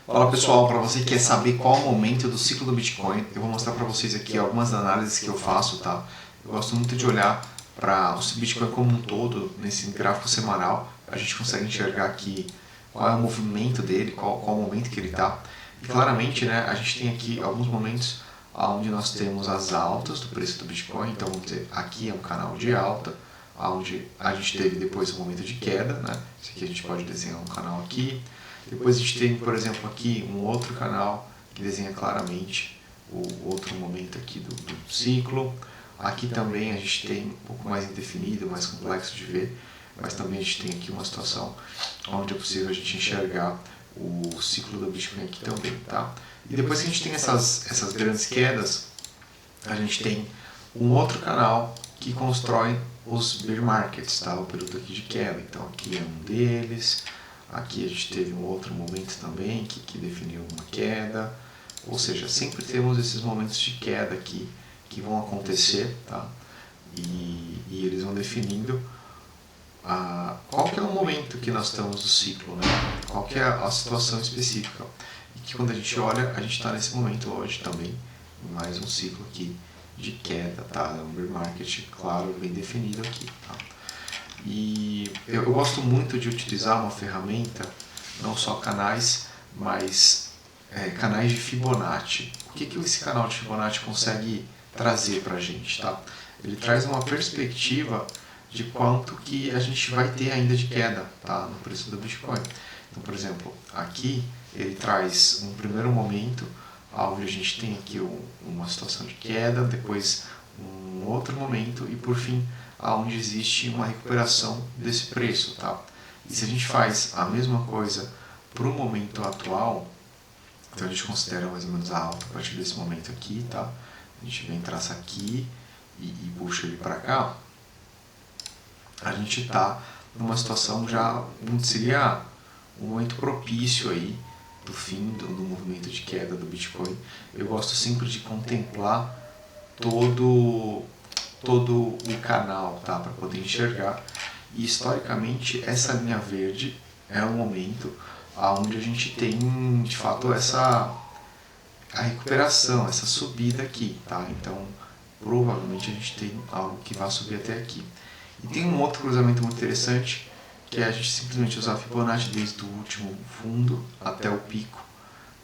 Fala pessoal, para você que quer saber qual é o momento do ciclo do Bitcoin, eu vou mostrar para vocês aqui algumas análises que eu faço, tá? Eu gosto muito de olhar para o Bitcoin como um todo, nesse gráfico semanal, a gente consegue enxergar aqui qual é o movimento dele, qual o momento que ele está. E claramente, né, a gente tem aqui alguns momentos onde nós temos as altas do preço do Bitcoin, então vamos dizer, aqui é um canal de alta, onde a gente teve depois um momento de queda, né? Esse aqui a gente pode desenhar um canal aqui. Depois a gente tem, por exemplo, aqui um outro canal que desenha claramente o outro momento aqui do ciclo. Aqui também a gente tem um pouco mais indefinido, mais complexo de ver, mas também a gente tem aqui uma situação onde é possível a gente enxergar o ciclo do Bitcoin aqui também, tá? E depois que a gente tem essas grandes quedas, a gente tem um outro canal que constrói os bear markets, tá? O período aqui de queda. Então aqui é um deles. Aqui a gente teve um outro momento também que definiu uma queda. Ou seja, sempre temos esses momentos de queda aqui que vão acontecer, tá? E eles vão definindo qual que é o momento que nós estamos do ciclo, né? Qual que é a situação específica. E que quando a gente olha, a gente está nesse momento hoje também, em mais um ciclo aqui de queda, tá? Um bear market, claro, bem definido aqui, tá? E eu gosto muito de utilizar uma ferramenta, não só canais, mas canais de Fibonacci. O que esse canal de Fibonacci consegue trazer para a gente, tá? Ele traz uma perspectiva de quanto que a gente vai ter ainda de queda, tá, no preço do Bitcoin. Então, por exemplo, aqui ele traz um primeiro momento onde a gente tem aqui uma situação de queda, depois um outro momento e por fim onde existe uma recuperação desse preço, tá? E se a gente faz a mesma coisa para o momento atual, então a gente considera mais ou menos a alta a partir desse momento aqui, tá? A gente vem traça aqui e puxa ele para cá, a gente está numa situação já, onde seria um momento propício aí do fim do movimento de queda do Bitcoin. Eu gosto sempre de contemplar todo o canal, tá, para poder enxergar. E historicamente essa linha verde é um momento onde a gente tem de fato a recuperação, essa subida aqui, tá? Então provavelmente a gente tem algo que vai subir até aqui. E tem um outro cruzamento muito interessante, que é a gente simplesmente usar a Fibonacci desde o último fundo até o pico.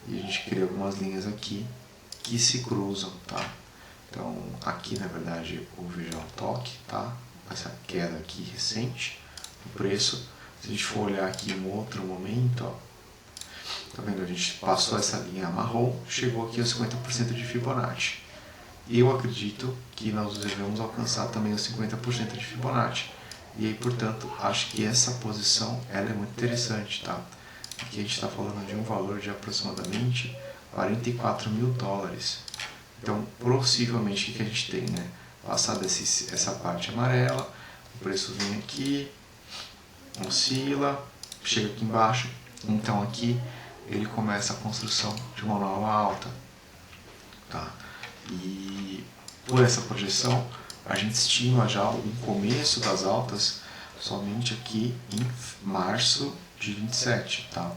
E a gente cria algumas linhas aqui que se cruzam, tá? Então aqui na verdade houve já o toque, tá? Essa queda aqui recente do preço. Se a gente for olhar aqui em outro momento, ó, tá vendo? A gente passou essa linha marrom, chegou aqui aos 50% de Fibonacci. Eu acredito que nós devemos alcançar também os 50% de Fibonacci. E aí, portanto, acho que essa posição ela é muito interessante, tá? Aqui a gente está falando de um valor de aproximadamente 44 mil dólares. Então, possivelmente, o que a gente tem, né? Passada essa parte amarela, o preço vem aqui, oscila, chega aqui embaixo. Então, aqui ele começa a construção de uma nova alta, tá? E por essa projeção, a gente estima já o começo das altas somente aqui em março de 27, tá?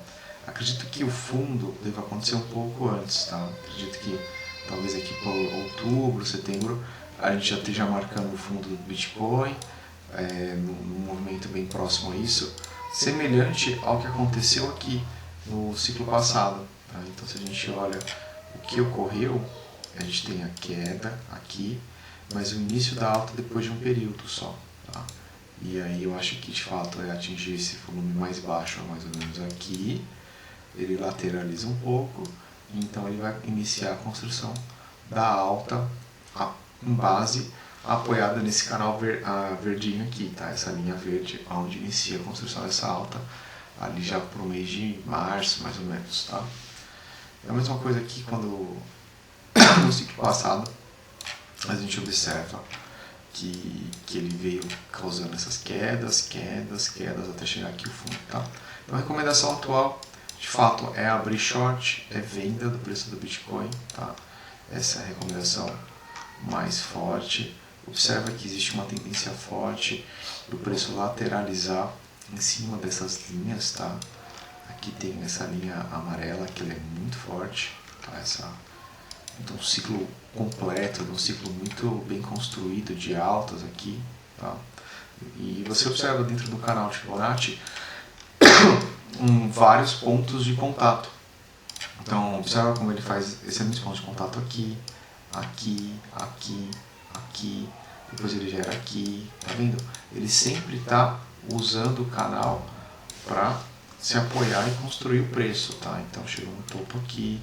Acredito que o fundo deve acontecer um pouco antes, tá? Acredito que talvez aqui por outubro, setembro, a gente já esteja marcando o fundo do Bitcoin, num movimento bem próximo a isso, semelhante ao que aconteceu aqui no ciclo passado, tá? Então se a gente olha o que ocorreu, a gente tem a queda aqui, mas o início da alta depois de um período só, tá? E aí eu acho que de fato é atingir esse volume mais baixo, mais ou menos aqui, ele lateraliza um pouco, então ele vai iniciar a construção da alta em base apoiada nesse canal verdinho aqui, tá? Essa linha verde, onde inicia a construção dessa alta, ali já para o mês de março, mais ou menos, tá? É a mesma coisa aqui quando no ciclo passado a gente observa que ele veio causando essas quedas até chegar aqui o fundo, tá? Então a recomendação atual de fato é abrir short, é venda do preço do Bitcoin, tá? Essa é a recomendação mais forte. Observa que existe uma tendência forte do preço lateralizar em cima dessas linhas, tá? Aqui tem essa linha amarela que ela é muito forte, tá? Então um ciclo completo, um ciclo muito bem construído de altas aqui, tá? E você observa dentro do canal de Fibonacci vários pontos de contato. Então observa como ele faz excelentes pontos de contato aqui, aqui, aqui, aqui, depois ele gera aqui, tá vendo? Ele sempre está usando o canal para se apoiar e construir o preço, tá? Então chegou no topo aqui.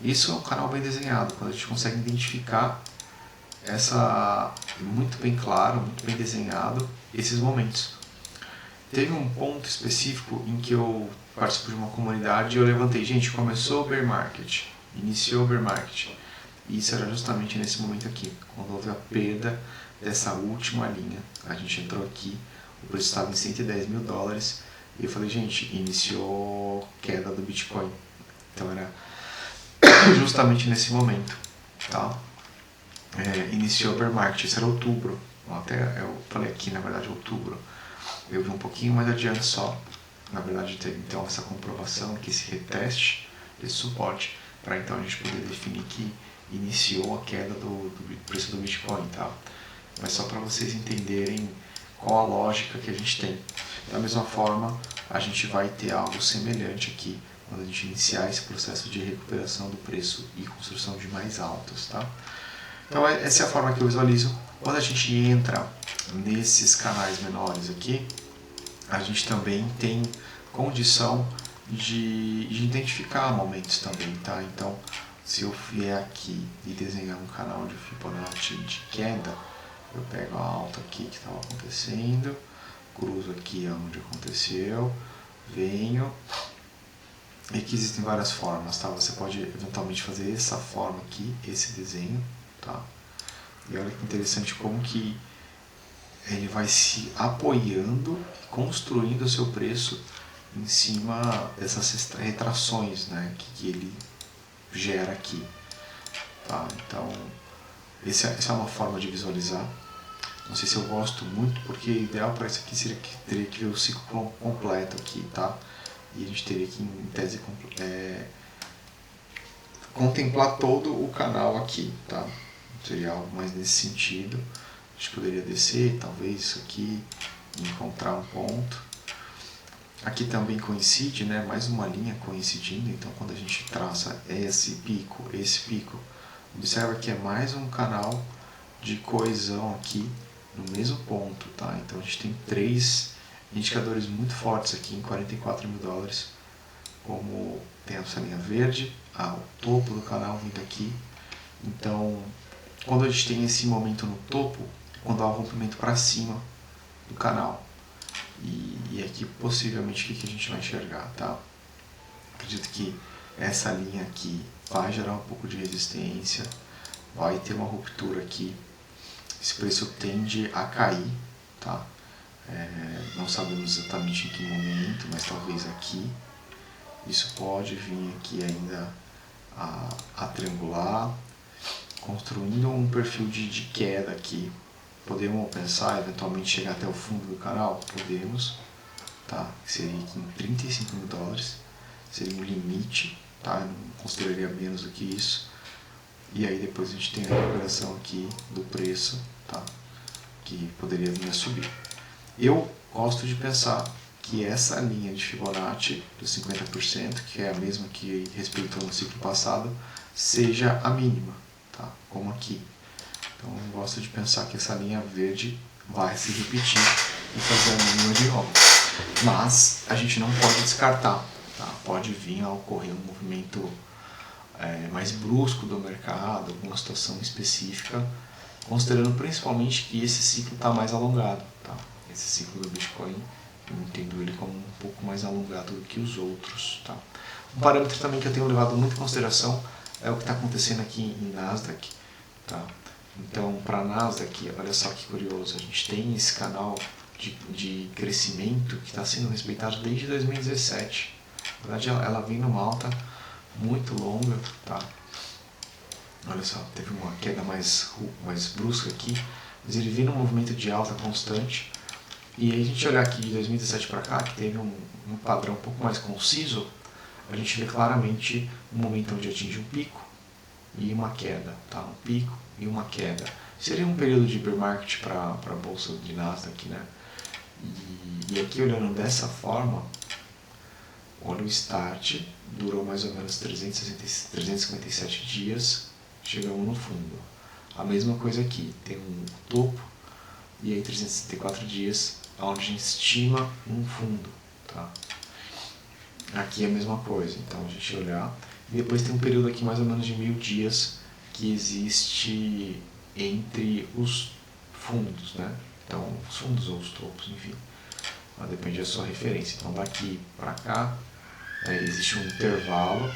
Isso é um canal bem desenhado, quando a gente consegue identificar muito bem claro, muito bem desenhado esses momentos. Teve um ponto específico em que eu participo de uma comunidade e eu levantei, gente, começou o bear market, iniciou o bear market. E isso era justamente nesse momento aqui, quando houve a perda dessa última linha. A gente entrou aqui, o preço estava em 110 mil dólares e eu falei, gente, iniciou queda do Bitcoin. Então era justamente nesse momento, tá? Iniciou o bear market, isso era outubro, até eu falei aqui, na verdade, outubro. Eu vi um pouquinho mais adiante só, na verdade, então essa comprovação aqui, esse reteste, esse suporte, para então a gente poder definir que iniciou a queda do preço do Bitcoin, tá? Mas só para vocês entenderem qual a lógica que a gente tem. Da mesma forma, a gente vai ter algo semelhante aqui, quando a gente iniciar esse processo de recuperação do preço e construção de mais altos, tá? Então essa é a forma que eu visualizo. Quando a gente entra nesses canais menores aqui, a gente também tem condição de identificar momentos também, tá? Então, se eu vier aqui e desenhar um canal de Fibonacci de queda, eu pego a alta aqui que estava acontecendo, cruzo aqui onde aconteceu, venho, e aqui existem várias formas, tá? Você pode eventualmente fazer essa forma aqui, esse desenho, tá? E olha que interessante como que ele vai se apoiando, construindo o seu preço em cima dessas retrações, né, que ele gera aqui. Tá? Então, essa é uma forma de visualizar. Não sei se eu gosto muito, porque o ideal para isso aqui seria que teria que ver o ciclo completo aqui, tá? E a gente teria que, em tese, contemplar todo o canal aqui, tá? Seria algo mais nesse sentido. A gente poderia descer, talvez, isso aqui, e encontrar um ponto. Aqui também coincide, né? Mais uma linha coincidindo, então quando a gente traça esse pico, observa que é mais um canal de coesão aqui no mesmo ponto, tá? Então a gente tem 3 indicadores muito fortes aqui em 44 mil dólares, como tem essa linha verde, o topo do canal vindo aqui. Então, quando a gente tem esse momento no topo, quando há um rompimento para cima do canal. E aqui possivelmente o que a gente vai enxergar, tá? Acredito que essa linha aqui vai gerar um pouco de resistência, vai ter uma ruptura aqui, esse preço tende a cair, tá? Não sabemos exatamente em que momento, mas talvez aqui. Isso pode vir aqui ainda a triangular, construindo um perfil de queda aqui. Podemos pensar eventualmente chegar até o fundo do canal? Podemos, tá? Que seria aqui em 35 mil dólares, seria um limite, tá? Eu não consideraria menos do que isso. E aí depois a gente tem a recuperação aqui do preço, tá? Que poderia vir a subir. Eu gosto de pensar que essa linha de Fibonacci dos 50%, que é a mesma que respeitou no ciclo passado, seja a mínima, tá? Como aqui. Então eu gosto de pensar que essa linha verde vai se repetir e fazer a mínima de novo. Mas a gente não pode descartar, tá? Pode vir a ocorrer um movimento mais brusco do mercado, alguma situação específica, considerando principalmente que esse ciclo está mais alongado, tá? Esse ciclo do Bitcoin, eu entendo ele como um pouco mais alongado do que os outros, tá? Um parâmetro também que eu tenho levado muito em consideração é o que está acontecendo aqui em Nasdaq, tá? Então, para a Nasdaq, olha só que curioso, a gente tem esse canal de crescimento que está sendo respeitado desde 2017. Na verdade, ela vem numa alta muito longa, tá? Olha só, teve uma queda mais brusca aqui, mas ele vem num movimento de alta constante. E aí a gente olhar aqui de 2017 para cá, que teve um padrão um pouco mais conciso, a gente vê claramente um momento onde atinge um pico e uma queda, tá? Um pico e uma queda. Seria um período de bear market para a bolsa de Nasdaq, né? E aqui olhando dessa forma, olha o start, durou mais ou menos 357 dias, chegamos no fundo. A mesma coisa aqui, tem um topo e aí 364 dias, onde a gente estima um fundo, tá? Aqui é a mesma coisa, então a gente olhar, e depois tem um período aqui mais ou menos de 1000 dias que existe entre os fundos, né? Então, os fundos ou os topos, enfim, mas depende da sua referência. Então, daqui para cá, existe um intervalo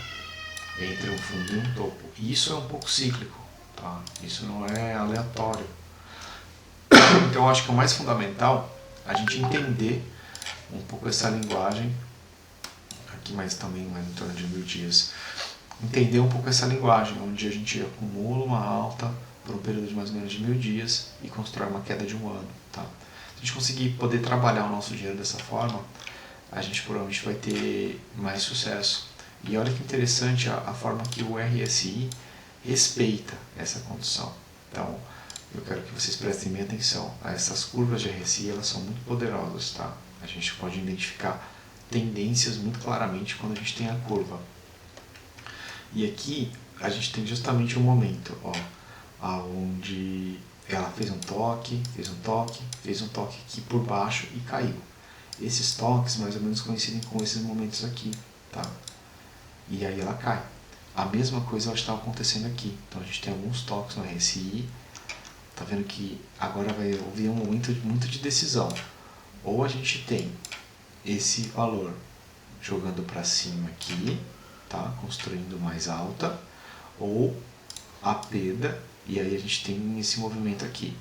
entre um fundo e um topo. E isso é um pouco cíclico, tá? Isso não é aleatório. Então, eu acho que é o mais fundamental a gente entender um pouco essa linguagem, aqui mais também mais em torno de 1000 dias, entender um pouco essa linguagem, onde a gente acumula uma alta por um período de mais ou menos de 1000 dias e constrói uma queda de um ano, tá? Se a gente conseguir poder trabalhar o nosso dinheiro dessa forma, a gente provavelmente vai ter mais sucesso. E olha que interessante a forma que o RSI respeita essa condição. Então, eu quero que vocês prestem bem atenção. Essas curvas de RSI, elas são muito poderosas, tá? A gente pode identificar tendências muito claramente quando a gente tem a curva. E aqui a gente tem justamente um momento, ó, onde ela fez um toque, fez um toque aqui por baixo e caiu. Esses toques mais ou menos coincidem com esses momentos aqui, tá? E aí ela cai. A mesma coisa está acontecendo aqui. Então a gente tem alguns toques no RSI. Tá vendo que agora vai haver um momento muito de decisão. Ou a gente tem esse valor jogando para cima aqui, tá? Construindo mais alta, ou a perda, e aí a gente tem esse movimento aqui.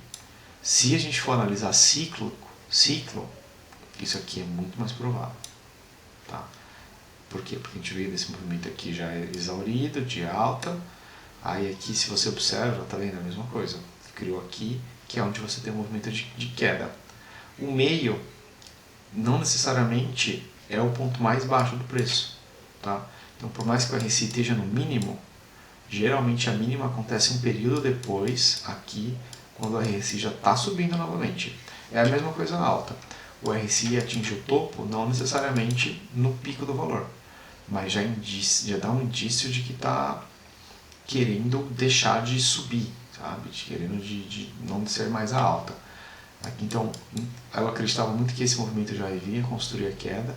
Se a gente for analisar ciclo, isso aqui é muito mais provável, tá? Por quê? Porque a gente veio desse movimento aqui já exaurido, de alta, aí aqui se você observa, tá vendo a mesma coisa, criou aqui, que é onde você tem um movimento de queda. O meio não necessariamente é o ponto mais baixo do preço, tá? Então, por mais que o RSI esteja no mínimo, geralmente a mínima acontece um período depois, aqui, quando o RSI já está subindo novamente. É a mesma coisa na alta. O RSI atinge o topo, não necessariamente no pico do valor, mas já dá um indício de que está querendo deixar de subir, sabe? Querendo de não ser mais a alta. Aqui, então, eu acreditava muito que esse movimento já ia construir a queda.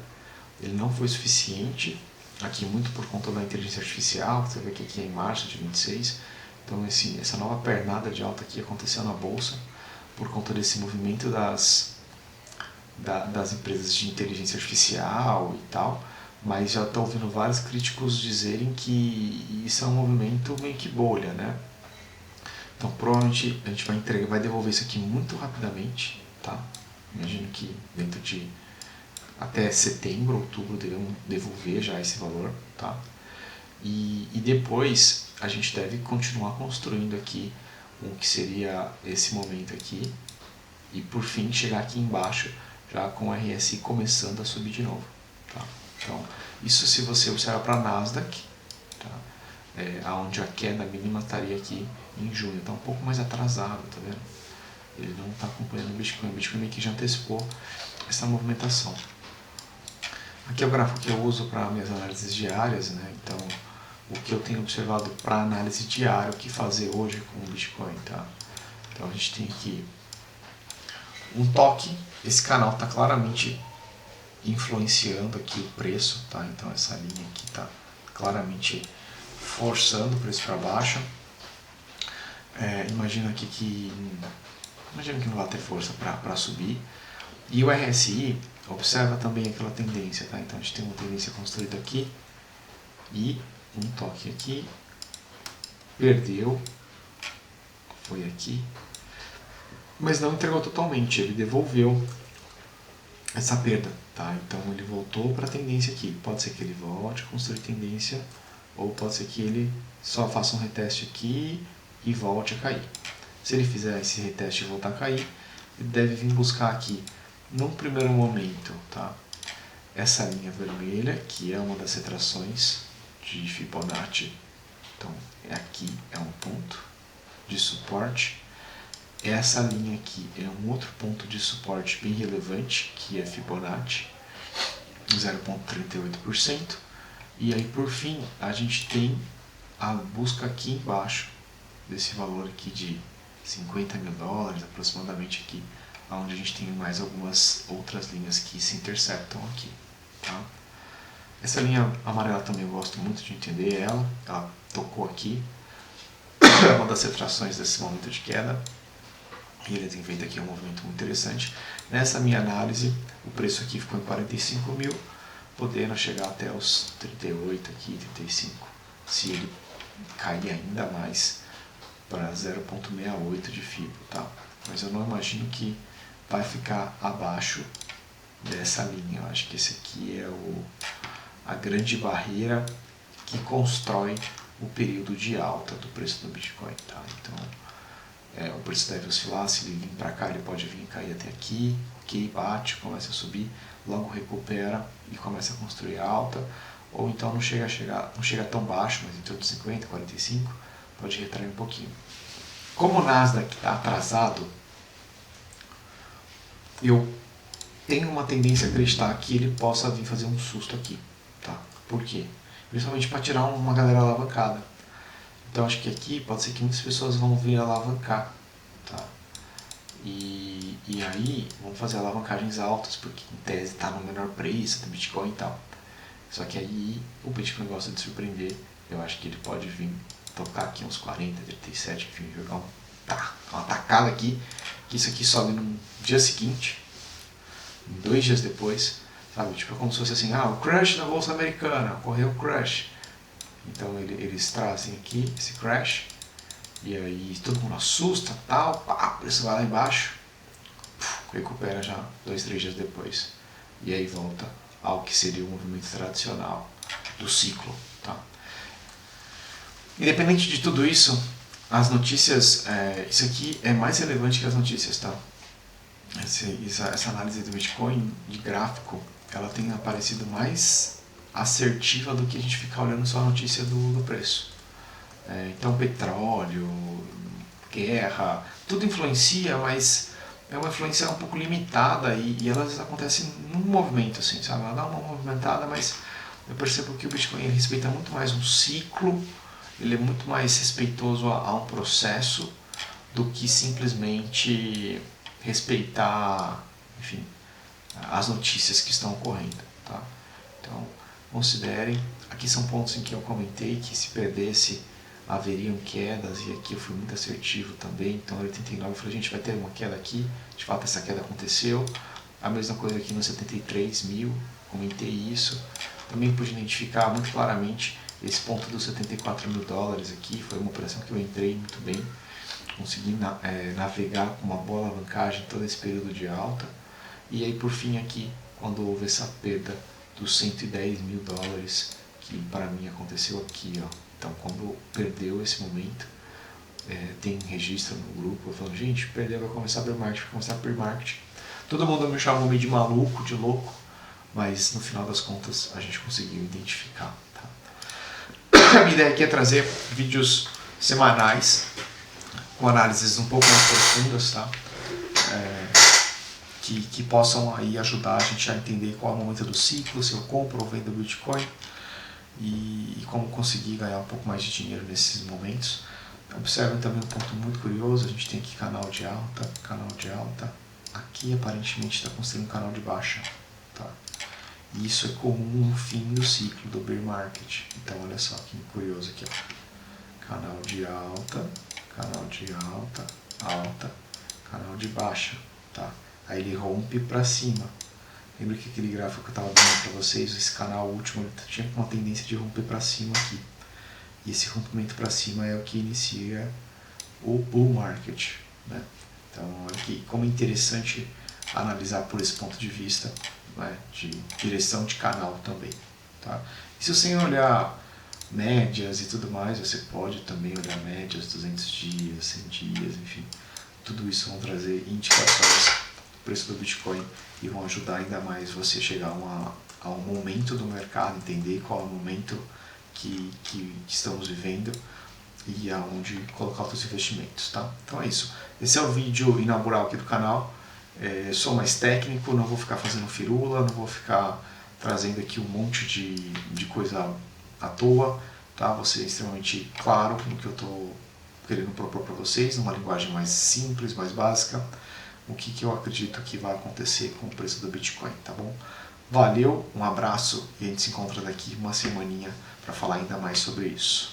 Ele não foi suficiente, aqui muito por conta da inteligência artificial, você vê que aqui é em março de 26. Então essa nova pernada de alta aqui aconteceu na bolsa por conta desse movimento das empresas de inteligência artificial e tal, mas já estou ouvindo vários críticos dizerem que isso é um movimento meio que bolha, né? Então provavelmente a gente vai devolver isso aqui muito rapidamente, tá? Imagino que dentro de até setembro, outubro devemos devolver já esse valor, tá? E depois a gente deve continuar construindo aqui o que seria esse momento aqui e por fim chegar aqui embaixo já com o RSI começando a subir de novo, tá? Então isso se você observar para a Nasdaq, tá? Onde a queda mínima estaria aqui em junho, está um pouco mais atrasado, tá vendo? Ele não está acompanhando o Bitcoin meio que já antecipou essa movimentação. Aqui é o gráfico que eu uso para minhas análises diárias, né? Então, o que eu tenho observado para análise diária, o que fazer hoje com o Bitcoin, tá? Então, a gente tem aqui um toque, esse canal está claramente influenciando aqui o preço, tá? Então, essa linha aqui está claramente forçando o preço para baixo. Imagino aqui que não vai ter força para subir. E o RSI observa também aquela tendência, tá? Então a gente tem uma tendência construída aqui e um toque aqui, perdeu, foi aqui, mas não entregou totalmente, ele devolveu essa perda, tá? Então ele voltou para a tendência aqui, pode ser que ele volte a construir tendência ou pode ser que ele só faça um reteste aqui e volte a cair. Se ele fizer esse reteste e voltar a cair, ele deve vir buscar aqui num primeiro momento, tá? Essa linha vermelha, que é uma das retrações de Fibonacci, então aqui é um ponto de suporte. Essa linha aqui é um outro ponto de suporte bem relevante, que é Fibonacci, 0,38%. E aí, por fim, a gente tem a busca aqui embaixo, desse valor aqui de 50 mil dólares, aproximadamente aqui, onde a gente tem mais algumas outras linhas que se interceptam aqui. Tá? Essa linha amarela também eu gosto muito de entender ela tocou aqui, é uma das retrações desse momento de queda, e ele tem feito aqui um movimento muito interessante. Nessa minha análise, o preço aqui ficou em 45 mil, podendo chegar até os 38 aqui, 35, se ele cair ainda mais para 0,68 de FIBO, tá? Mas eu não imagino que vai ficar abaixo dessa linha. Eu acho que esse aqui é a grande barreira que constrói o período de alta do preço do Bitcoin, tá? Então, o preço deve oscilar, se ele vir para cá, ele pode vir cair até aqui, ok, bate, começa a subir, logo recupera e começa a construir alta, ou então não chega tão baixo, mas em torno de 50, 45, pode retrair um pouquinho. Como o Nasdaq está atrasado, eu tenho uma tendência a acreditar que ele possa vir fazer um susto aqui, tá? Por quê? Principalmente para tirar uma galera alavancada. Então acho que aqui pode ser que muitas pessoas vão vir alavancar, tá? E aí vão fazer alavancagens altas, porque em tese está no menor preço do Bitcoin e tal. Só que aí o Bitcoin gosta de surpreender, eu acho que ele pode vir tocar aqui uns 40, 37, enfim, jogar uma tacada aqui, que isso aqui sobe no dia seguinte, 2 dias depois, sabe? Tipo, é como se fosse assim, o crash da Bolsa Americana, ocorreu o crash. Então eles trazem aqui esse crash, e aí todo mundo assusta, tal, pá, o preço vai lá embaixo, recupera já 2, 3 dias depois. E aí volta ao que seria o movimento tradicional do ciclo, tá? Independente de tudo isso, as notícias, isso aqui é mais relevante que as notícias, tá? Essa análise do Bitcoin de gráfico, ela tem aparecido mais assertiva do que a gente ficar olhando só a notícia do preço. Então petróleo, guerra, tudo influencia, mas é uma influência um pouco limitada e elas acontecem num movimento, assim, sabe? Ela dá uma movimentada, mas eu percebo que o Bitcoin respeita muito mais um ciclo, ele é muito mais respeitoso a um processo do que simplesmente respeitar, enfim, as notícias que estão ocorrendo, tá? Então, considerem, aqui são pontos em que eu comentei que se perdesse haveriam quedas, e aqui eu fui muito assertivo também. Então no 89 eu falei, gente, vai ter uma queda aqui, de fato essa queda aconteceu. A mesma coisa aqui no 73 mil, comentei isso. Também pude identificar muito claramente esse ponto dos 74 mil dólares aqui, foi uma operação que eu entrei muito bem, consegui navegar com uma boa alavancagem todo esse período de alta. E aí por fim aqui, quando houve essa perda dos 110 mil dólares, que para mim aconteceu aqui, ó. Então quando perdeu esse momento, tem registro no grupo, eu falo, gente, perdeu, vai começar a bear market, vai começar a bear market. Todo mundo me chamou de maluco, de louco, mas no final das contas a gente conseguiu identificar. Tá? A minha ideia aqui é trazer vídeos semanais com análises um pouco mais profundas, tá? Que possam aí ajudar a gente a entender qual é o momento do ciclo, se eu compro ou vendo Bitcoin e como conseguir ganhar um pouco mais de dinheiro nesses momentos. Observem também um ponto muito curioso, a gente tem aqui canal de alta, aqui aparentemente está construindo um canal de baixa, tá? E isso é comum no fim do ciclo do bear market. Então olha só que curioso aqui, ó. Canal de alta, alta, canal de baixa, tá? Aí ele rompe para cima. Lembra que aquele gráfico que eu estava dando para vocês, esse canal último, ele tinha uma tendência de romper para cima aqui. E esse rompimento para cima é o que inicia o bull market, né? Então, olha aqui como é interessante analisar por esse ponto de vista, né, de direção de canal também, tá? E se você olhar médias e tudo mais, você pode também olhar médias, 200 dias, 100 dias, enfim. Tudo isso vão trazer indicações preço do Bitcoin e vão ajudar ainda mais você a chegar a um momento do mercado, entender qual é o momento que estamos vivendo e aonde colocar os seus investimentos, tá? Então é isso. Esse é o vídeo inaugural aqui do canal. Sou mais técnico, não vou ficar fazendo firula, não vou ficar trazendo aqui um monte de coisa à toa, tá? Vou ser extremamente claro no que eu estou querendo propor para vocês, numa linguagem mais simples, mais básica, o que eu acredito que vai acontecer com o preço do Bitcoin, tá bom? Valeu, um abraço e a gente se encontra daqui uma semaninha para falar ainda mais sobre isso.